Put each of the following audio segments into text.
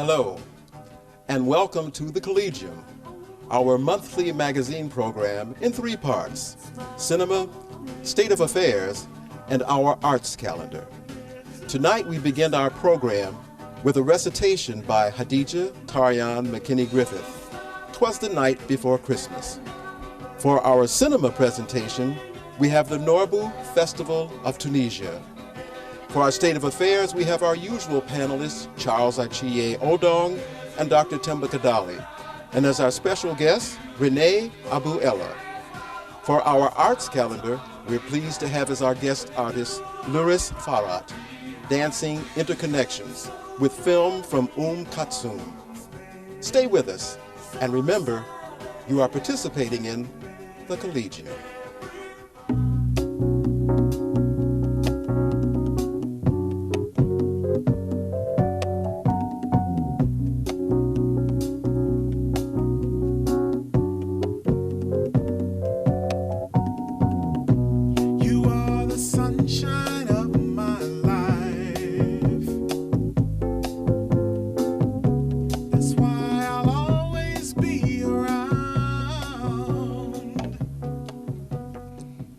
Hello, and welcome to the Collegium, our monthly magazine program in 3 parts: cinema, state of affairs, and our arts calendar. Tonight we begin our program with a recitation by Khadija, Tarjan, McKinney, Griffith, "Twas the Night Before Christmas." For our cinema presentation, we have the Norbu Festival of Tunesia. For our state of affairs, we have our usual panelists, Charles Achiye Odong and Dr. Temba Kadali. And as our special guest, Renée Abul-Ella. For our arts calendar, we're pleased to have as our guest artist, Luris Farhat, dancing Interconnections with film from Kalthoum. Stay with us, and remember, you are participating in the Collegium.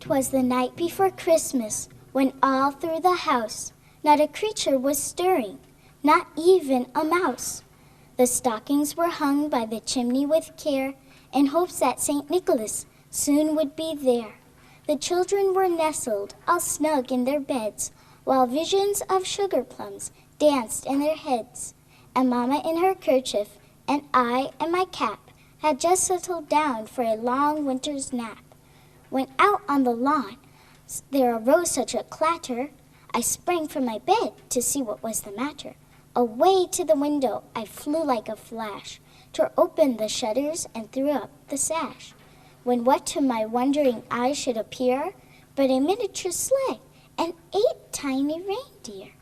Twas the night before Christmas, when all through the house not a creature was stirring, not even a mouse. The stockings were hung by the chimney with care, in hopes that St. Nicholas soon would be there. The children were nestled all snug in their beds, while visions of sugar plums danced in their heads. And Mama in her kerchief, and I in my cap, had just settled down for a long winter's nap. When out on the lawn there arose such a clatter, I sprang from my bed to see what was the matter. Away to the window I flew like a flash, tore open the shutters and threw up the sash. When what to my wondering eyes should appear but a miniature sleigh and 8 tiny reindeer.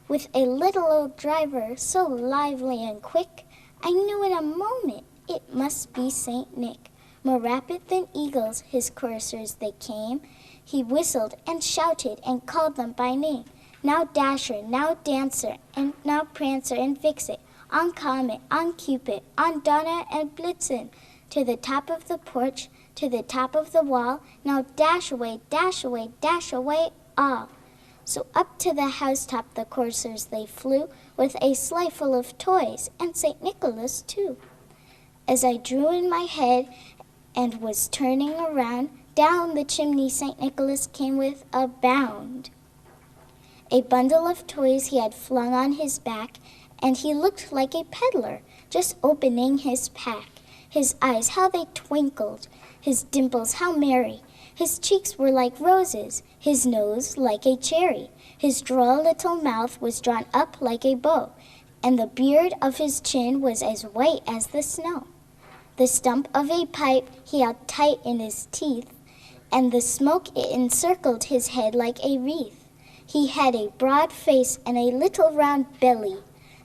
With a little old driver so lively and quick, I knew in a moment it must be St. Nick. More rapid than eagles, his coursers they came. He whistled and shouted and called them by name. Now Dasher, now Dancer, and now Prancer and Vixen, on Comet, on Cupid, on Donner and Blitzen, to the top of the porch, to the top of the wall. Now dash away, all. So up to the housetop the coursers they flew, with a sleigh full of toys, and St. Nicholas too. As I drew in my head and was turning around, down the chimney St. Nicholas came with a bound. A bundle of toys he had flung on his back, and he looked like a peddler just opening his pack. His eyes, how they twinkled, his dimples, how merry. His cheeks were like roses, his nose like a cherry. His droll little mouth was drawn up like a bow, and the beard of his chin was as white as the snow. The stump of a pipe he held tight in his teeth, and the smoke it encircled his head like a wreath. He had a broad face and a little round belly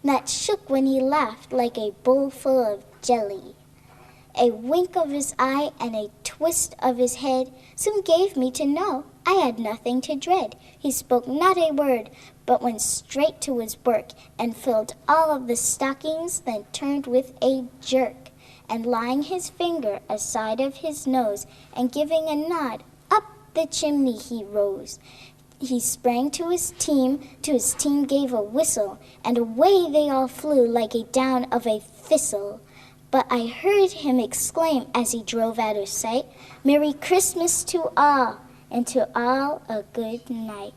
that shook when he laughed like a bowl full of jelly. A wink of his eye and a twist of his head soon gave me to know I had nothing to dread. He spoke not a word, but went straight to his work and filled all of the stockings, then turned with a jerk, and laying his finger aside of his nose, and giving a nod, up the chimney he rose. He sprang to his team gave a whistle, and away they all flew like a down of a thistle. But I heard him exclaim as he drove out of sight, "Merry Christmas to all, and to all a good night."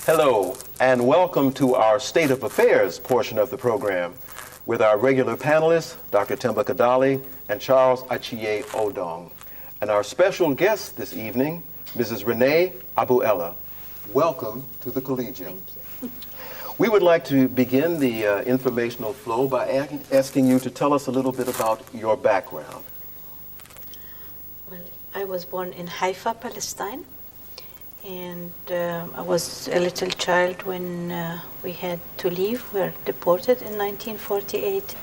Hello, and welcome to our State of Affairs portion of the program with our regular panelists, Dr. Temba Kadali and Charles Achie Odong, and our special guest this evening, Mrs. Renée Abul-Ella. Welcome to the Collegium. We would like to begin the informational flow by asking you to tell us a little bit about your background. Well, I was born in Haifa, Palestine, and I was a little child when we had to leave. We were deported in 1948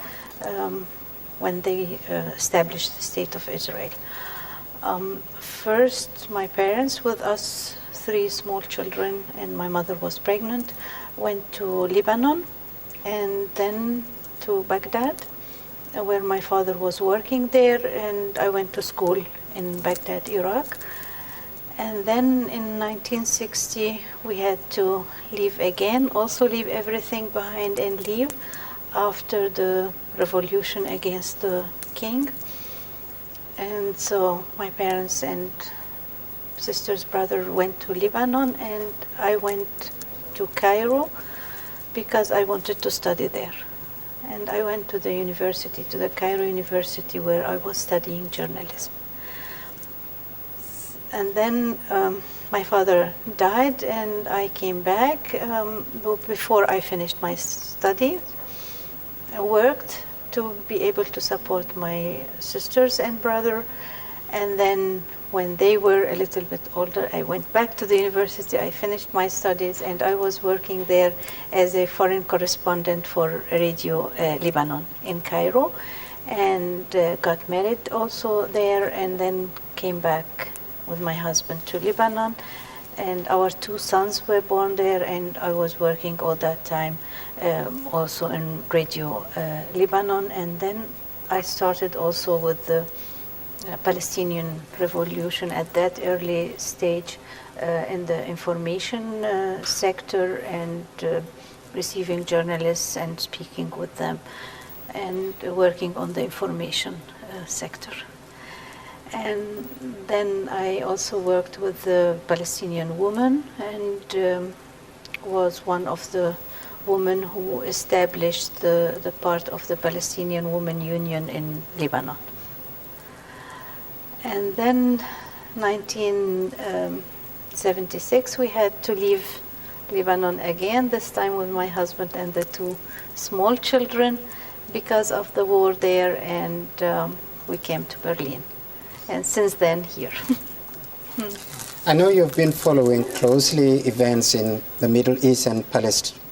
when they established the State of Israel. First, my parents with us, 3 small children, and my mother was pregnant, went to Lebanon and then to Baghdad, where my father was working there, and I went to school in Baghdad, Iraq. And then in 1960, we had to leave again, also leave everything behind and leave after the revolution against the king. And so my parents and sister's brother went to Lebanon, and I went to Cairo because I wanted to study there. And I went to the university, to the Cairo University, where I was studying journalism. And then my father died, and I came back. Before I finished my study, I worked to be able to support my sisters and brother. And then when they were a little bit older, I went back to the university. I finished my studies, and I was working there as a foreign correspondent for Radio Lebanon in Cairo, and got married also there, and then came back with my husband to Lebanon, and our 2 sons were born there, and I was working all that time also in Radio Lebanon. And then I started also with the Palestinian Revolution at that early stage in the information sector, and receiving journalists and speaking with them, and working on the information sector. And then I also worked with the Palestinian women, and was one of the women who established the part of the Palestinian Women Union in Lebanon. And then 1976, we had to leave Lebanon again, this time with my husband and the 2 small children, because of the war there, and we came to Berlin. And since then, here. I know you've been following closely events in the Middle East and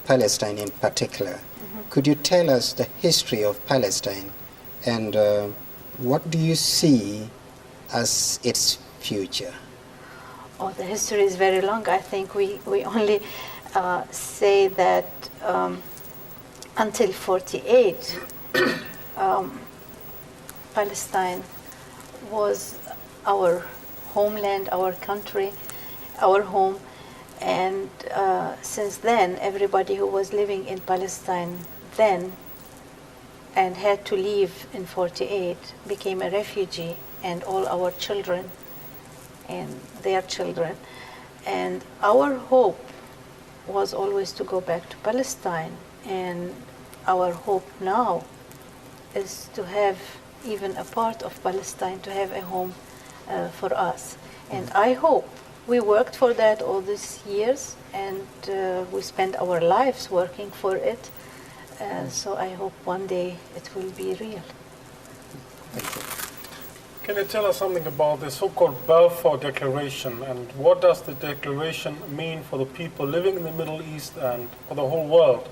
Palestine in particular. Mm-hmm. Could you tell us the history of Palestine, and what do you see as its future? Oh, the history is very long. I think we only say that until 48, Palestine was our homeland, our country, our home. And since then, everybody who was living in Palestine then and had to leave in 48 became a refugee, and all our children and their children. And our hope was always to go back to Palestine, and our hope now is to have even a part of Palestine, to have a home for us. And I hope we worked for that all these years, and we spent our lives working for it. So I hope one day it will be real. Thank you. Can you tell us something about the so-called Balfour Declaration, and what does the declaration mean for the people living in the Middle East and for the whole world?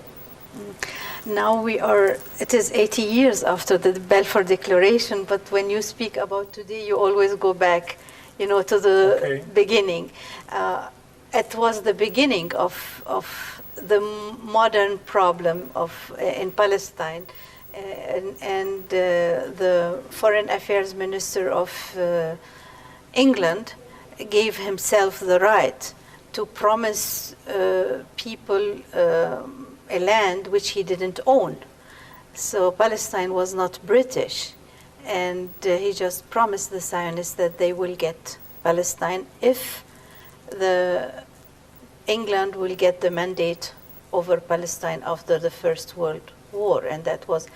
Now it is 80 years after the Balfour Declaration, but when you speak about today, you always go back, to the beginning. It was the beginning of the modern problem in Palestine. And the Foreign Affairs Minister of England gave himself the right to promise people a land which he didn't own. So Palestine was not British, and he just promised the Zionists that they will get Palestine if the England will get the mandate over Palestine after the First World War, and that was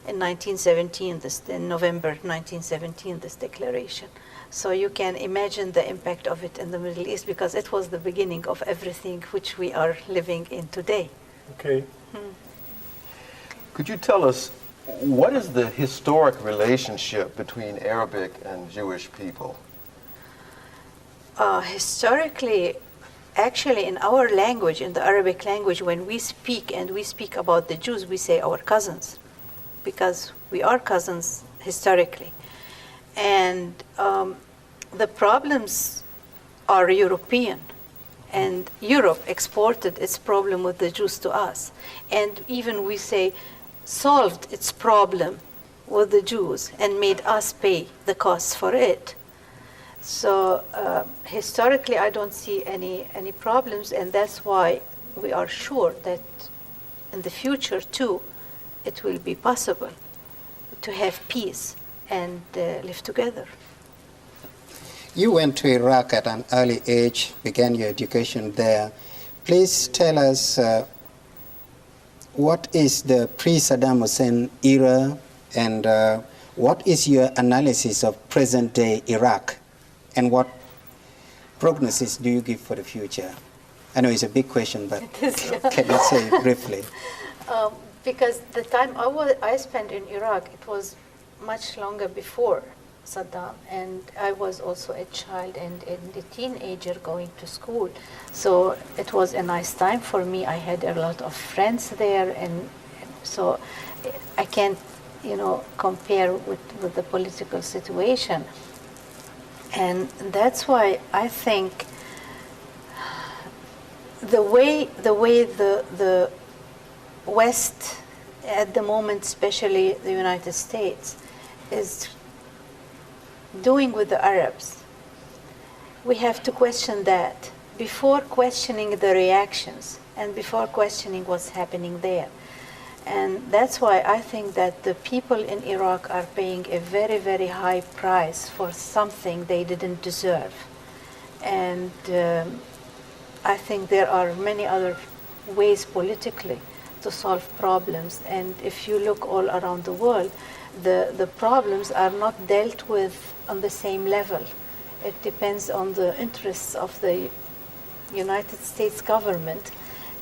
in 1917, in November 1917, this declaration. So you can imagine the impact of it in the Middle East, because it was the beginning of everything which we are living in today. Okay. Could you tell us, what is the historic relationship between Arabic and Jewish people? Historically, actually, in our language, in the Arabic language, when we speak and we speak about the Jews, we say our cousins, because we are cousins historically. And the problems are European, and Europe exported its problem with the Jews to us. And even we say solved its problem with the Jews and made us pay the costs for it. So historically, I don't see any problems, and that's why we are sure that in the future too, it will be possible to have peace and live together. You went to Iraq at an early age, began your education there. Please tell us what is the pre-Saddam Hussein era, and what is your analysis of present-day Iraq, and what prognosis do you give for the future? I know it's a big question, but can you say briefly? Because the time I spent in Iraq, it was much longer before Saddam, and I was also a child and a teenager going to school. So it was a nice time for me. I had a lot of friends there, and so I can't, compare with the political situation. And that's why I think the way the West at the moment, especially the United States, is doing with the Arabs, we have to question that before questioning the reactions and before questioning what's happening there. And that's why I think that the people in Iraq are paying a very, very high price for something they didn't deserve. And I think there are many other ways politically to solve problems. And if you look all around the world, the problems are not dealt with on the same level. It depends on the interests of the United States government,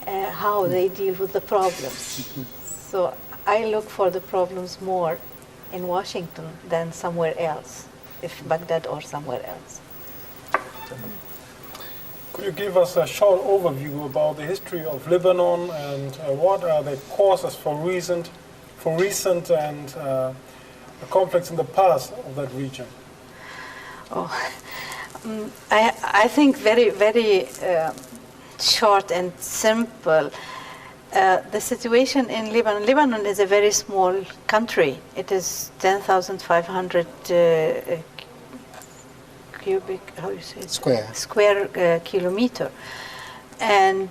how they deal with the problems. So I look for the problems more in Washington than somewhere else, if Baghdad or somewhere else. Could you give us a short overview about the history of Lebanon, and what are the causes for recent and conflicts in the past of that region? I think very, very short and simple. The situation in Lebanon. Lebanon is a very small country. It is 10,500 square kilometer. And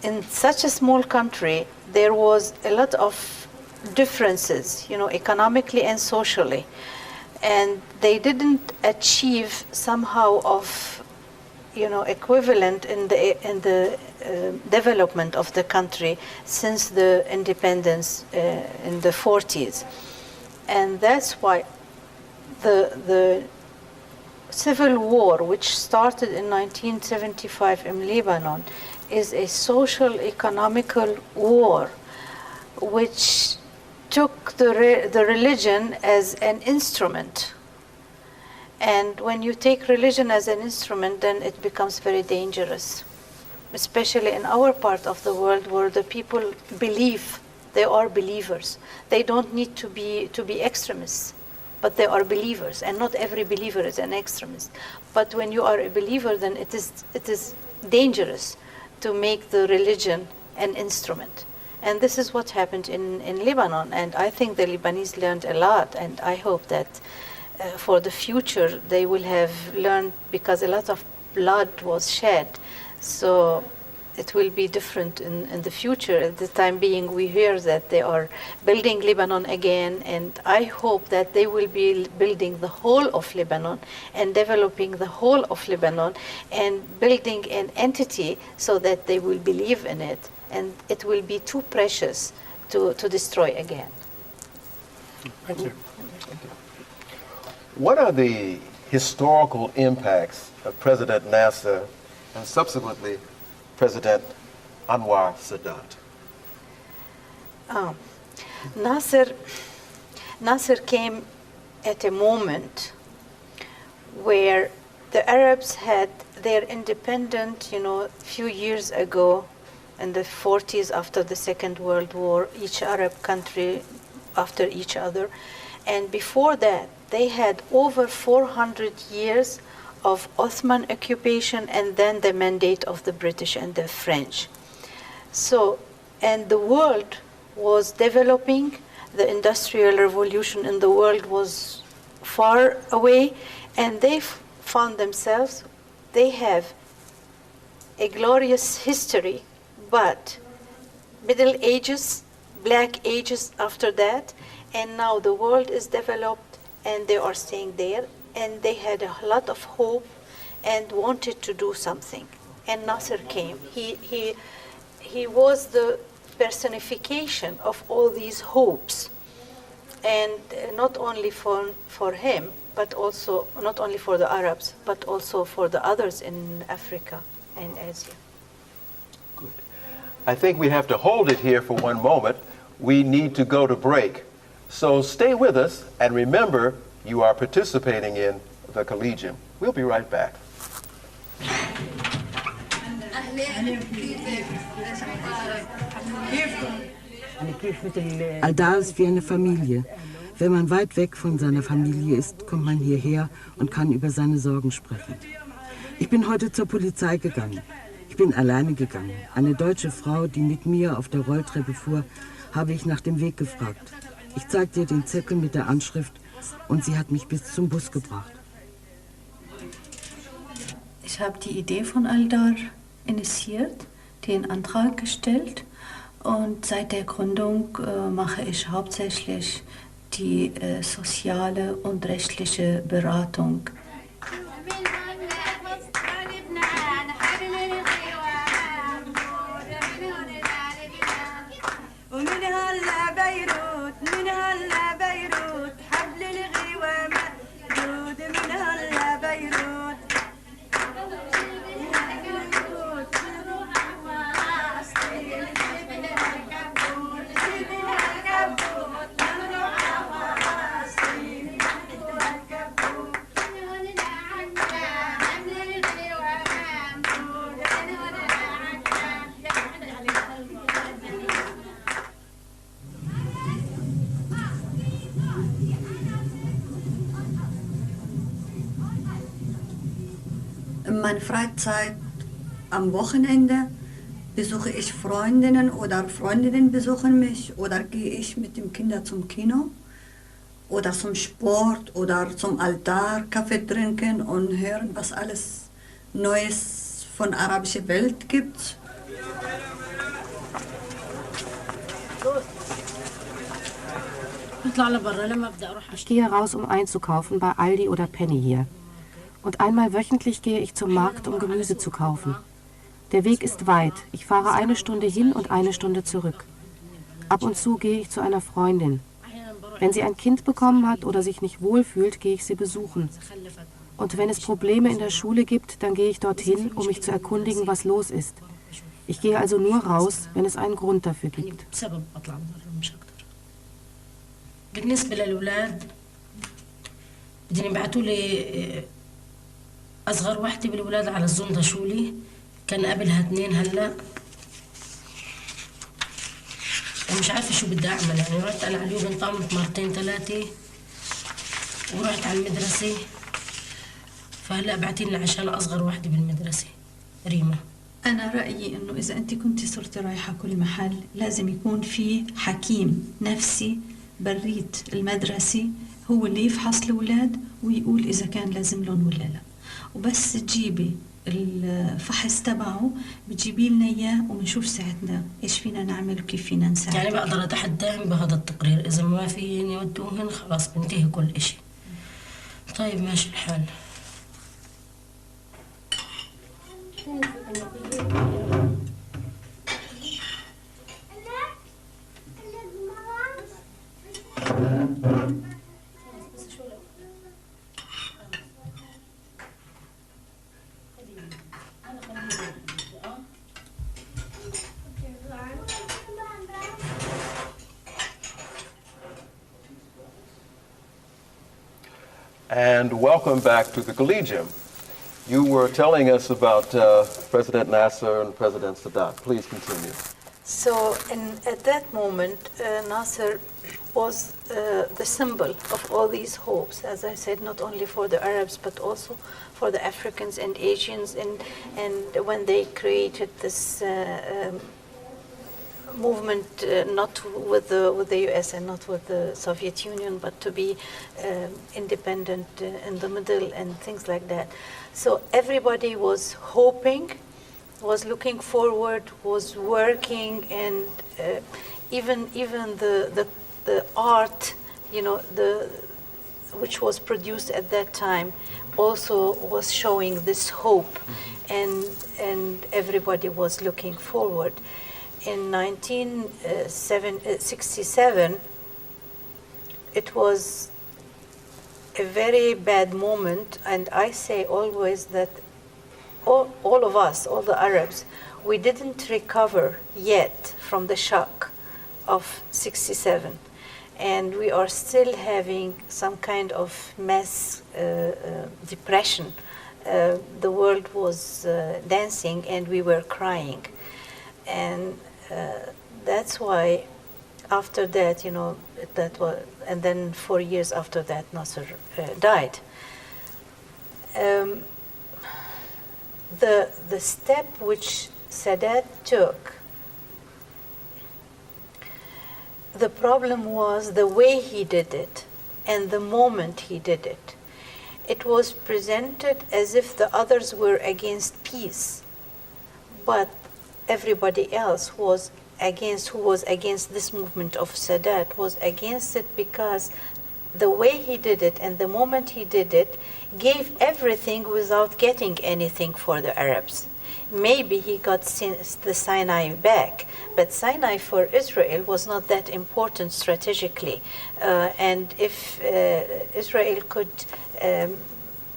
in such a small country, there was a lot of differences, economically and socially. And they didn't achieve somehow of, equivalent in the development of the country since the independence in the 40s. And that's why the civil war, which started in 1975 in Lebanon, is a social economical war which took the religion as an instrument. And when you take religion as an instrument, then it becomes very dangerous, especially in our part of the world where the people believe they are believers. They don't need to be extremists, but they are believers, and not every believer is an extremist. But when you are a believer, then it is dangerous to make the religion an instrument. And this is what happened in Lebanon. And I think the Lebanese learned a lot, and I hope that for the future they will have learned, because a lot of blood was shed. So it will be different in the future. At the time being, we hear that they are building Lebanon again, and I hope that they will be building the whole of Lebanon and developing the whole of Lebanon and building an entity so that they will believe in it, and it will be too precious to destroy again. Thank you. What are the historical impacts of President Nasser and subsequently President Anwar Sadat? Nasser came at a moment where the Arabs had their independence, a few years ago in the 40s after the Second World War, each Arab country after each other. And before that, they had over 400 years of Ottoman occupation and then the mandate of the British and the French. So, and the world was developing, the Industrial Revolution in the world was far away, and they found themselves, they have a glorious history, but Middle Ages, Black Ages after that, and now the world is developed and they are staying there, and they had a lot of hope and wanted to do something. And Nasser came. He was the personification of all these hopes, and not only for him, but also not only for the Arabs, but also for the others in Africa and Asia. Good. I think we have to hold it here for one moment. We need to go to break. So stay with us, and remember, you are participating in the Collegium. We'll be right back. Alda ist wie eine Familie. Wenn man weit weg von seiner Familie ist, kommt man hierher und kann über seine Sorgen sprechen. Ich bin heute zur Polizei gegangen. Ich bin alleine gegangen. Eine deutsche Frau, die mit mir auf der Rolltreppe fuhr, habe ich nach dem Weg gefragt. Ich zeigte ihr den Zettel mit der Anschrift und sie hat mich bis zum Bus gebracht. Ich habe die Idee von Aldar initiiert, den Antrag gestellt, und seit der Gründung mache ich hauptsächlich die soziale und rechtliche Beratung. In meiner Freizeit am Wochenende besuche ich Freundinnen oder Freundinnen besuchen mich, oder gehe ich mit den Kindern zum Kino oder zum Sport oder zum Altar, Kaffee trinken und hören, was alles Neues von der arabischen Welt gibt. Ich gehe raus, um einzukaufen bei Aldi oder Penny hier. Und einmal wöchentlich gehe ich zum Markt, um Gemüse zu kaufen. Der Weg ist weit. Ich fahre 1 Stunde hin und 1 Stunde zurück. Ab und zu gehe ich zu einer Freundin. Wenn sie ein Kind bekommen hat oder sich nicht wohlfühlt, gehe ich sie besuchen. Und wenn es Probleme in der Schule gibt, dann gehe ich dorthin, um mich zu erkundigen, was los ist. Ich gehe also nur raus, wenn es einen Grund dafür gibt. أصغر واحدة بالولاد على الزنطة شولي كان قبلها 2 هلا ومش عارفة شو بدي أعمل. يعني رحت أنا على اليوم انطعمت 2 3 ورحت على المدرسة، فهلا بعتيني عشان أصغر واحدة بالمدرسة ريما. أنا رأيي إنه إذا أنت كنتي صرتي رايحة كل محل لازم يكون في حكيم نفسي بريد المدرسة هو اللي يفحص الأولاد ويقول إذا كان لازم لهم ولا لا. وبس تجيبي الفحص تبعه بتجيبي لنا اياه وبنشوف ساعتنا ايش فينا نعمل وكيف فينا نساعد. يعني بقدر اتحداهم بهذا التقرير، اذا ما فيهم يودوهن خلاص بنتهي كل اشي. طيب ماشي الحال. And welcome back to the Collegium. You were telling us about President Nasser and President Sadat. Please continue. So at that moment, Nasser was the symbol of all these hopes, as I said, not only for the Arabs, but also for the Africans and Asians. And when they created this movement, not with the US and not with the Soviet Union, but to be independent in the middle and things like that. So everybody was hoping, was looking forward, was working, and even the art, which was produced at that time, also was showing this hope, and everybody was looking forward. In 1967, it was a very bad moment, and I say always that all of us, all the Arabs, we didn't recover yet from the shock of 67, and we are still having some kind of mass depression. The world was dancing and we were crying, and that's why after that, that was, and then 4 years after that, Nasser died. The step which Sadat took, the problem was the way he did it and the moment he did it. It was presented as if the others were against peace, but everybody else who was against this movement of Sadat was against it because the way he did it and the moment he did it gave everything without getting anything for the Arabs. Maybe he got the Sinai back, but Sinai for Israel was not that important strategically. And if Israel could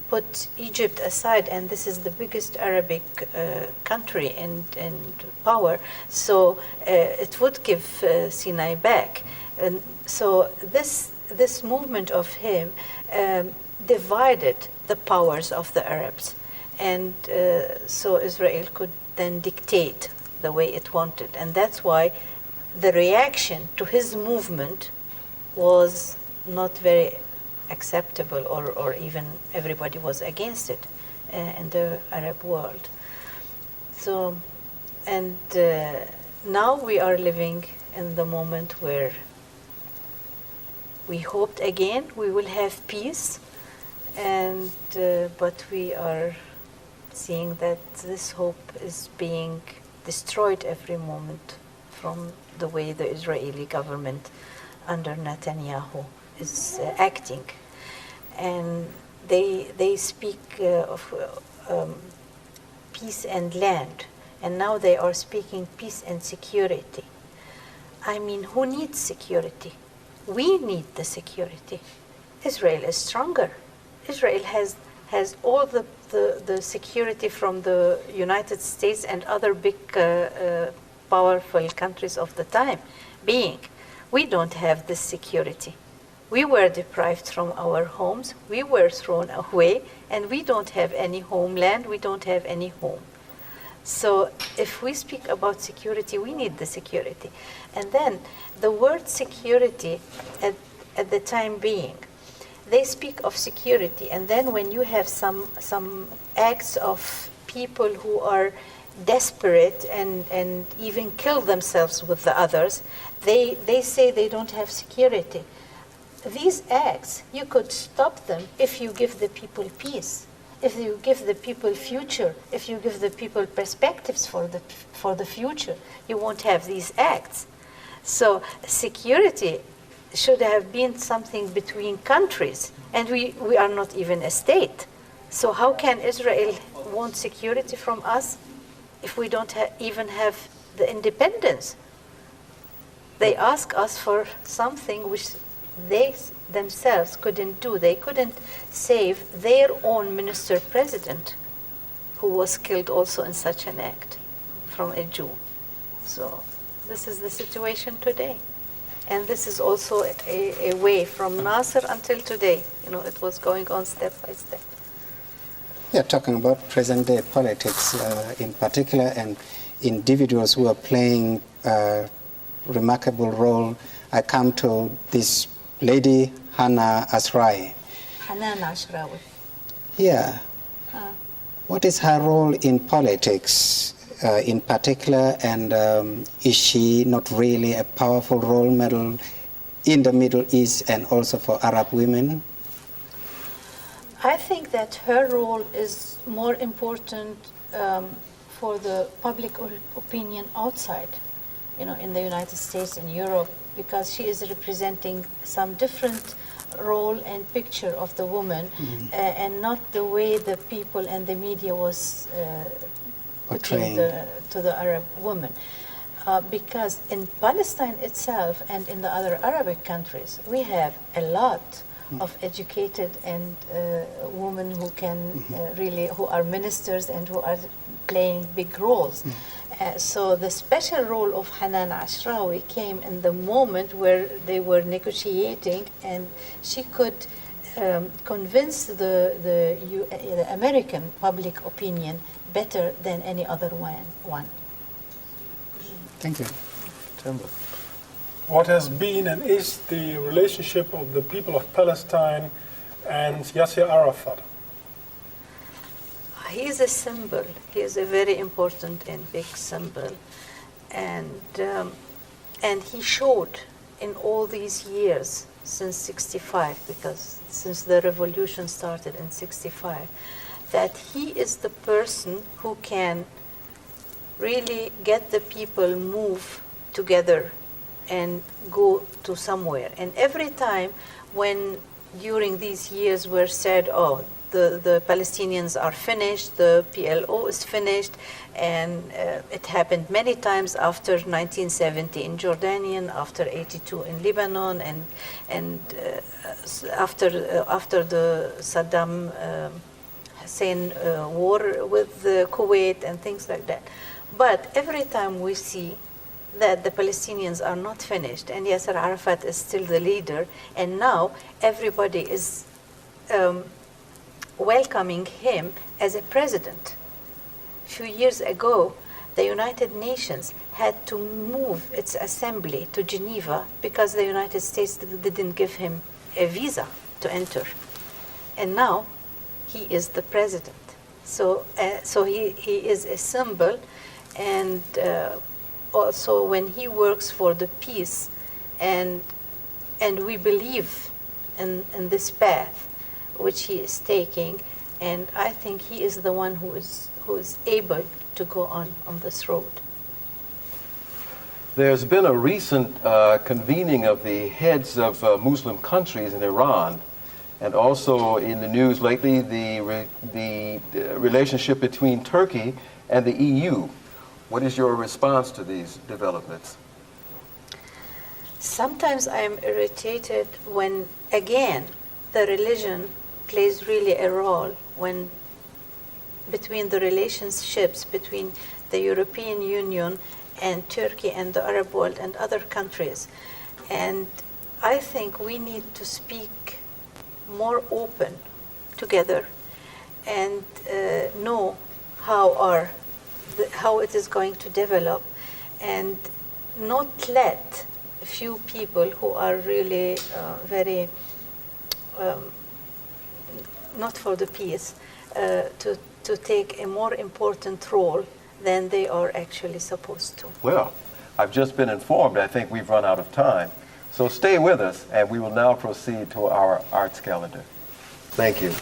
put Egypt aside, and this is the biggest Arabic country and power, so it would give Sinai back. And so this movement of him divided the powers of the Arabs, and so Israel could then dictate the way it wanted, and that's why the reaction to his movement was not very acceptable, or even everybody was against it in the Arab world. So, and now we are living in the moment where we hoped again we will have peace, and but we are seeing that this hope is being destroyed every moment from the way the Israeli government under Netanyahu is acting. And they speak of peace and land, and now they are speaking peace and security. I mean, who needs security? We need the security. Israel is stronger. Israel has all the security from the United States and other big powerful countries of the time being. We don't have this security. We were deprived from our homes, we were thrown away, and we don't have any homeland, we don't have any home. So if we speak about security, we need the security. And then the word security at the time being, they speak of security, and then when you have some acts of people who are desperate and even kill themselves with the others, they say they don't have security. These acts, you could stop them if you give the people peace. if you give the people future, if you give the people perspectives for the future, you won't have these acts. So security should have been something between countries, and we are not even a state. So how can Israel want security from us if we don't even have the independence? They ask us for something which they themselves couldn't do. They couldn't save their own minister-president, who was killed also in such an act from a Jew. So this is the situation today. And this is also a way from Nasser until today. You know, it was going on step by step. Yeah, talking about present-day politics in particular, and individuals who are playing a remarkable role. I come to this lady, Hannah Ashrawi. Hanan Ashrawi. Yeah. What is her role in politics in particular, and is she not really a powerful role model in the Middle East and also for Arab women? I think that her role is more important for the public opinion outside, you know, in the United States and Europe, because she is representing some different role and picture of the woman, and not the way the people and the media was putting to the Arab woman. Because in Palestine itself and in the other Arabic countries, we have a lot of educated and women who can really, who are ministers and who are playing big roles. So the special role of Hanan Ashrawi came in the moment where they were negotiating, and she could convince the American public opinion better than any other one. Thank you. Timber. What has been and is the relationship of the people of Palestine and Yasser Arafat? He is a symbol. He is a very important and big symbol, and he showed in all these years since '65, because since the revolution started in '65, that he is the person who can really get the people move together and go to somewhere. And every time when during these years were said, oh, the Palestinians are finished, the PLO is finished, and it happened many times after 1970 in Jordan, after 82 in Lebanon, and after the Saddam Hussein war with Kuwait and things like that. But every time we see that the Palestinians are not finished, and Yasser Arafat is still the leader, and now everybody is welcoming him as a president. A few years ago, the United Nations had to move its assembly to Geneva because the United States didn't give him a visa to enter. And now he is the president. So he is a symbol, and also when he works for the peace, and we believe in this path which he is taking, and I think he is the one who is able to go on this road. There's been a recent convening of the heads of Muslim countries in Iran, and also in the news lately the relationship between Turkey and the EU. What is your response to these developments? Sometimes I am irritated when, again, the religion plays really a role when between the relationships between the European Union and Turkey and the Arab world and other countries. And I think we need to speak more open together and know how it is going to develop, and not let a few people who are really very not for the peace to take a more important role than they are actually supposed to. Well, I've just been informed I think we've run out of time. So stay with us, and we will now proceed to our arts calendar. Thank you.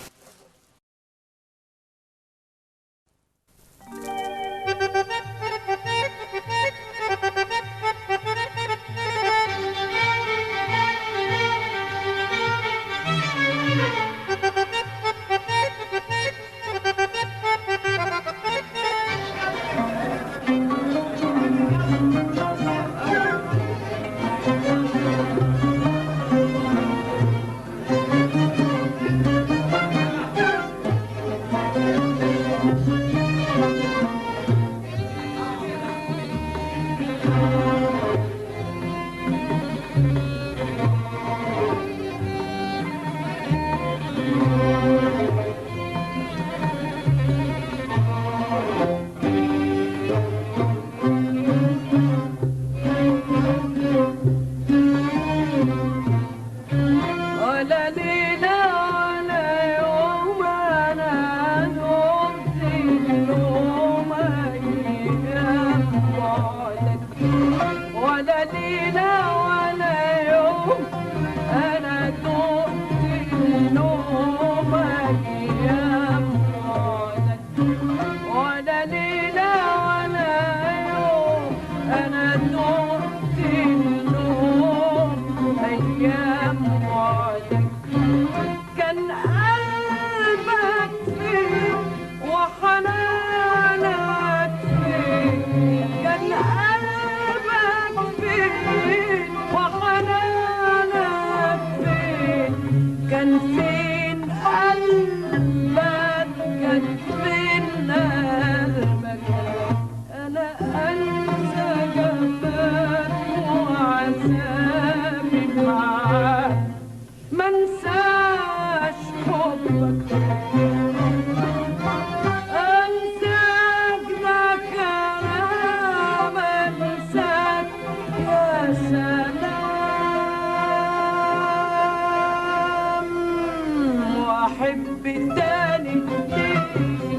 أحب التاني ليه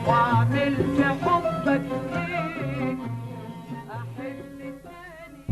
وأعمل في حبك إيه أحب التاني